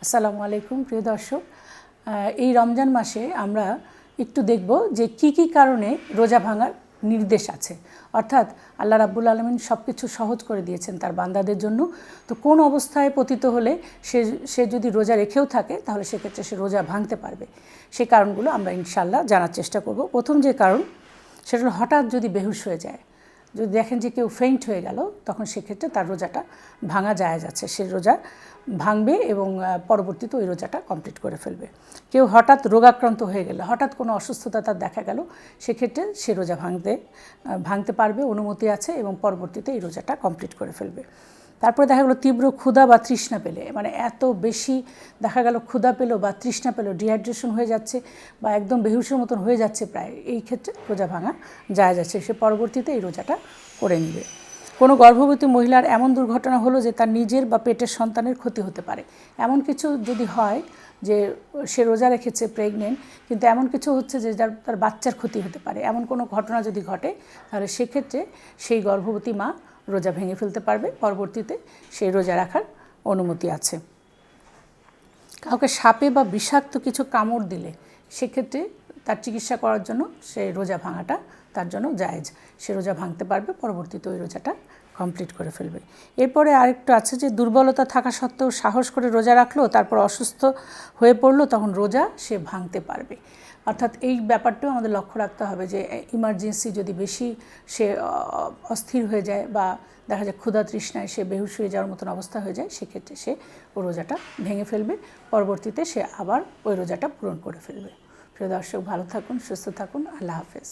আসসালামু আলাইকুম প্রিয় দর্শক, এই রমজান মাসে আমরা একটু দেখব যে কি কি কারণে রোজা ভাঙার নির্দেশ আছে। অর্থাৎ আল্লাহ রাব্বুল আলামিন সব কিছু সহজ করে দিয়েছেন তার বান্দাদের জন্য। তো কোন অবস্থায় পতিত হলে সে যদি রোজা রেখেও থাকে তাহলে সেক্ষেত্রে সে রোজা ভাঙতে পারবে, সেই কারণগুলো আমরা ইনশাআল্লাহ জানার চেষ্টা করব। প্রথম যে কারণ সেটা হলো হঠাৎ যদি বেহুশ হয়ে যায়, যদি দেখেন যে কেউ ফেইন্ট হয়ে গেল, তখন সেক্ষেত্রে তার রোজাটা ভাঙা জায়েজ আছে। সে রোজা ভাঙবে এবং পরবর্তীতে ওই রোজাটা কমপ্লিট করে ফেলবে। কেউ হঠাৎ রোগাক্রান্ত হয়ে গেলে, হঠাৎ কোনো অসুস্থতা তার দেখা গেল, সেক্ষেত্রে সে রোজা ভাঙতে পারবে, অনুমতি আছে এবং পরবর্তীতে এই রোজাটা কমপ্লিট করে ফেলবে। তারপরে দেখা গেলো তীব্র ক্ষুধা বা তৃষ্ণা পেলে, মানে এত বেশি দেখা গেল ক্ষুধা পেলো বা তৃষ্ণা পেলো, ডিহাইড্রেশন হয়ে যাচ্ছে বা একদম বেহুশের মতন হয়ে যাচ্ছে প্রায়, এই ক্ষেত্রে রোজা ভাঙা জায়েজ আছে, সে পরবর্তীতে এই রোজাটা করে নেবে। কোনো গর্ভবতী মহিলার এমন দুর্ঘটনা হলো যে তার নিজের বা পেটের সন্তানের ক্ষতি হতে পারে, এমন কিছু যদি হয় যে সে রোজা রেখেছে প্রেগনেন্ট, কিন্তু এমন কিছু হচ্ছে যে তার বাচ্চার ক্ষতি হতে পারে, এমন কোনো ঘটনা যদি ঘটে, তাহলে সেক্ষেত্রে সেই গর্ভবতী মা রোজা ভেঙে ফেলতে পারবে, পরবর্তীতে সেই রোজা রাখার অনুমতি আছে। কাউকে সাপে বা বিষাক্ত কিছু কামড় দিলে সেক্ষেত্রে তার চিকিৎসা করার জন্য সেই রোজা ভাঙাটা তার জন্য জায়েজ, সে রোজা ভাঙতে পারবে, পরবর্তীতে ওই রোজাটা কমপ্লিট করে ফেলবে। এরপরে আরেকটু আছে যে দুর্বলতা থাকা সত্ত্বেও সাহস করে রোজা রাখলো, তারপর অসুস্থ হয়ে পড়লো, তখন রোজা সে ভাঙতে পারবে। অর্থাৎ এই ব্যাপারটাও আমাদের লক্ষ্য রাখতে হবে যে ইমার্জেন্সি যদি বেশি সে অস্থির হয়ে যায় বা দেখা যায় ক্ষুধা তৃষ্ণায় সে বেহুশ হয়ে যাওয়ার মতন অবস্থা হয়ে যায়, সেক্ষেত্রে সে ও রোজাটা ভেঙে ফেলবে, পরবর্তীতে সে আবার ওই রোজাটা পূরণ করে ফেলবে। প্রিয় দর্শক, ভালো থাকুন, সুস্থ থাকুন, আল্লাহ হাফেজ।